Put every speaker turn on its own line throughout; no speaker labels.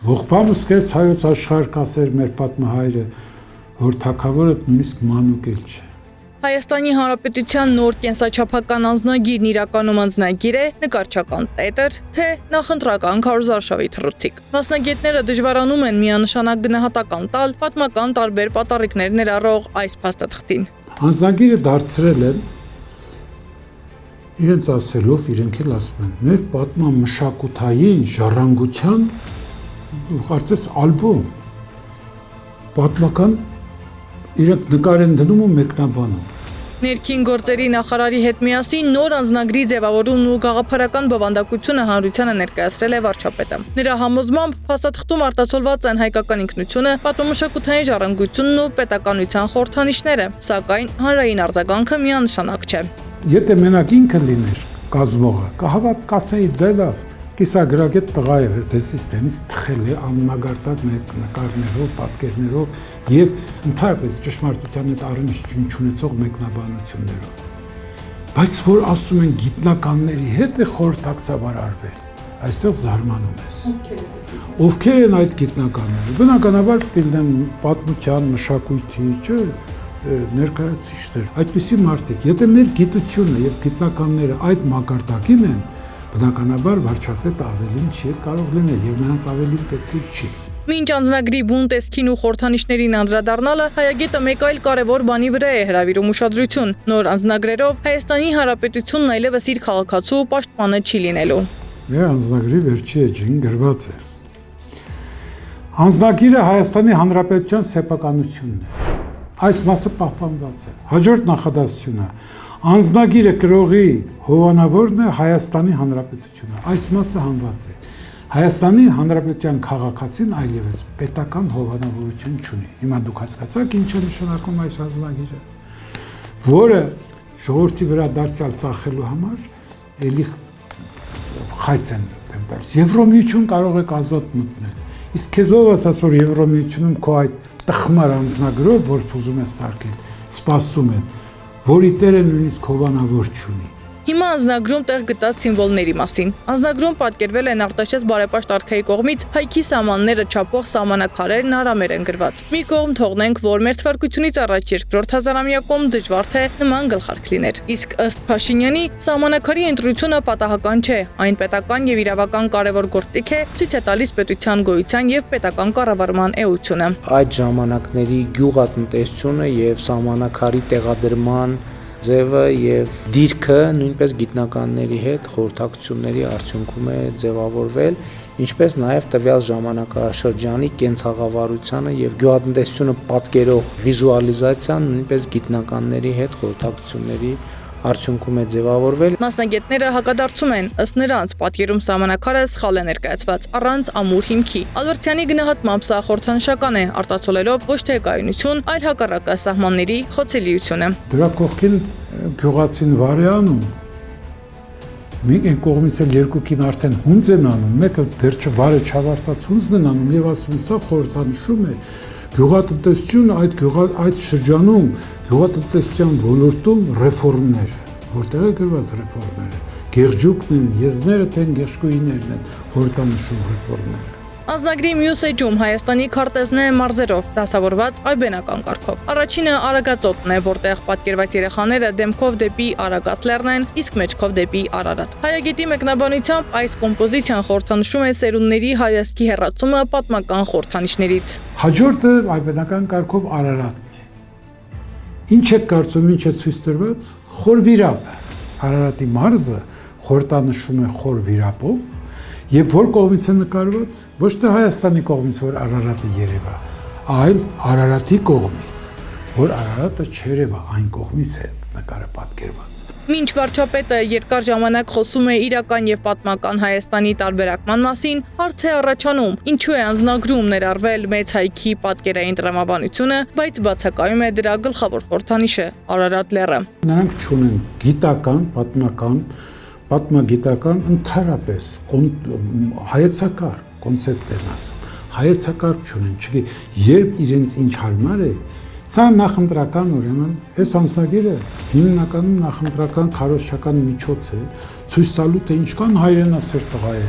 Ողբամս քեզ հայոց աշխարհ կասեր մեր պատմահայրը, որ թագավորը նույնիսկ մանուկ էլ չէ։
Հայաստանի Հանրապետության նոր կենսաչափական անձնագիրն իրականում անձնագիր է, նկարչական տետր, թե նախընտրական քարոզարշավի թռուցիկ։ Մասնագետները դժվարանում են միանշանակ գնահատական տալ պատմական տարբեր պատառիկներ ներառող այս փաստաթղթին։
Անձնագիրը դարձրել են իրենց ասելով, իրենք էլ ասում են, մեր պատմամշակութային ժառանգության կարծես ալբոմ, պատմական իրենք նկար են դնում ու մեկնաբանում։
Ներքին գործերի նախարարի հետ միասին նոր անձնագրի ձևավորումն ու գաղափարական բովանդակությունը հանրությանը ներկայացրել է վարչապետը։ Նրա համոզմամբ փաստաթղթում արտացոլված են հայկական ինքնությունը, պատմամշակութային ժառանգությունն ու պետականության խորհրդանիշները, սակայն հանրային արձագանքը միանշանակ չէ։
Եթե մենակ ինքը լիներ կազմողը, կասեի դե լավ, կիսագրագետ տղա է, դեսից տենից թխել է անմագարտակ նկարներով, պատկերներով եւ ընդհանրապես ճշմարտության հետ առնչություն չունեցող մեկնաբանություններով։ Բայց որ ասում են գիտնականների հետ է խորհրդակցաբար արվել, այստեղ զարմանում ես։ Ովքեր են այդ գիտնականները։ Բնականաբար դիլնեն պատմության, մշակույթի, չէ, ներկայացուցիչներ, այդպիսի մարդիկ, եթե մեր գիտությունը եւ գիտնականները այդ մակարդակին են, բնականաբար վարչապետը ավելին չի կարող լինել եւ նրանց ավելին պետք է չի։
Մինչ անձնագրի բուն տեսքին ու խորհրդանիշներին անդրադառնալը հայագետը մեկ այլ կարևոր բանի վրա է հրավիրում ուշադրություն։ Նոր անձնագրերով Հայաստանի Հանրապետությունն այլևս իր քաղաքացու պաշտպանը չի լինելու։
Մեր անձնագրի վերջի էջին գրված է. Անձնագիրը Հայաստանի Հանրապետության սեփականությունն է։ Այս մասը պահպանված է։ Հաջորդ նախադասությունը անձնագիրը կրողի հովանավորն է Հայաստանի Հանրապետությունը։ Այս մասը հանված է։ Հայաստանի Հանրապետության քաղաքացին այլևս պետական հովանավորություն չունի։ Հիմա դուք հասկացաք ինչ է նշանակում այս անձնագիրը, որը ժողովրդի վրա դարձյալ ծախելու համար էլի խայծ են տալիս։ Եվրոմիություն կարող եք ազատ մտնել։ Իսկ քեզ ով ասաց, որ Եվրոմիությունում քո այդ տխմար անձնագրով, որ ուզում ես սարքել, սպասում են, որի տերը նույնիսկ հովանավոր չունի։
Հիմա անձնագրում տեղ գտած սիմվոլների մասին։ Անձնագրում պատկերվել են Արտաշես բարեպաշտ արքայի կողմից հայքի սահմանները չափող սահմանակարերն արամեր են գրված։ Մի կողմ թողնենք, որ մեր թվարկությունից առաջ երկրորդ հազարամյակում դժվար թե նման գլխարկ լիներ։ Իսկ ըստ Փաշինյանի, սահմանակարի ընտրությունը պատահական չէ, այն պետական եւ իրավական կարևոր գործիք է, ցույց է տալիս պետության գոյության եւ պետական կառավարման էությունը։
Այդ ժամանակների գյուղատնտեսությունը եւ սահմանակարի տեղադրման ձևը եւ դիրքը նույնպես գիտնականների հետ խորհրդակցությունների արդյունքում է ձևավորվել, ինչպես նաեւ տվյալ ժամանակաշրջանի կենցաղավարությանը եւ գյուղատնտեսությունը պատկերող վիզուալիզացիան նույնպես գիտնականների հետ խորհրդակցությունների արդյունքում է ձևավորվել։
Մասնագետները հակադարձում են, ըստ նրանց պատկերում սահմանակարը սխալ է ներկայացված, առանց ամուր հիմքի։ Ալբերտյանի գնահատմամբ սա խորհրդանշական է, արտացոլելով ոչ թե կայունություն, այլ հակառակը սահմանների խոցելիությունը։
Դրա կողքին գյուղացին վարեանում մի կողմից էլ երկուքին արդեն հունձ են անում, մեկը դեռ վարը չավարտած հունձն են անում եւ ասում են սա խորհրդանշում է գյուղատնտեսությունը այդ շրջանում գյուղատնտեսության ոլորտում ռեֆորմները, որտեղ է գրված ռեֆորմները, գերջուկն են, եզները տեն գեշկույներն են խորհրդանշում ռեֆորմները։
Անձնագրի մյուս էջում Հայաստանի քարտեզն է մարզերով, դասավորված այբենական կարգով։ Առաջինը Արագածոտն է, որտեղ պատկերված երեխաները դեմքով դեպի Արագած լեռն են, իսկ մեջքով դեպի Արարատ։ Հայագետի մեկնաբանությամբ այս կոմպոզիցիան խորհրդանշում է սերունդների հայացքի հեռացումը պատմական խորհրդանիշներից։
Հաջորդը այբենական կարգով Արարատն է։ Ինչ է կարծում, ինչ է ցույց տրված, խոր վիրապը։ Արարատի մարզը խորհրդանշում է խոր վիրապով, եւ որ կողմից է նկարված, ոչ թե Հայաստանի կողմից, որ Արարատը երևա, այլ Արարատի կողմից, որ Արարատը չերևա, այն կողմից է նկարը պատկերված։
Մինչ վարչապետը երկար ժամանակ խոսում է իրական եւ պատմական Հայաստանի տարբերակման մասին, հարց է առաջանում, ինչու է անձնագրում ներառվել մեծ հայքի պատկերային տրամաբանությունը, բայց բացակայում է դրա գլխավոր խորհրդանիշը՝ Արարատ լեռը։
Նրանք չունեն գիտական, պատմագիտական ընդհանրապես հայեցակարգ կոնցեպտ են ասում, հայեցակարգ չունեն, չգիտի, երբ իրենց ինչ հարմար է, սա նախընտրական ուրեմն, այս անձնագիրը հիմնականում նախընտրական քարոզչական միջոց է, ցույց տալու թե ինչքան հայրենասեր տղա է,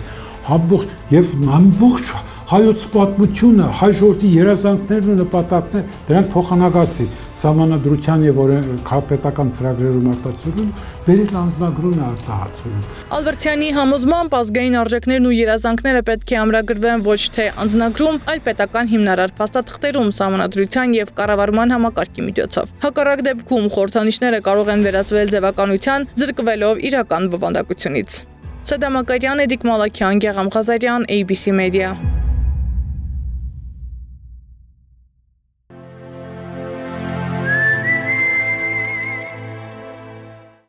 եւ ամբողջ հայոց պատմությունը, հայ ժողովրդի երազանքներն ու նպատակները դրանք փոխանակասի Սահմանադրության եւ քաղաքապետական ծրագրերում արտացոլում, վերել անձնագրում է արտահայտում։
Ալբերտյանի համոզմամբ ազգային արժեքներն ու երազանքները պետք է ամրագրվեն ոչ թե անձնագրում, այլ պետական հիմնարար փաստաթղթերում Սահմանադրության եւ կառավարման համակարգի միջոցով։ Հակառակ դեպքում խորհրդանիշները կարող են վերածվել ձևականության, զրկվելով իրական բովանդակությունից։ Սադամ Ակարյան, Էդիկ Մալաքյան, Գեղամ Ղազարյան, ABC Media։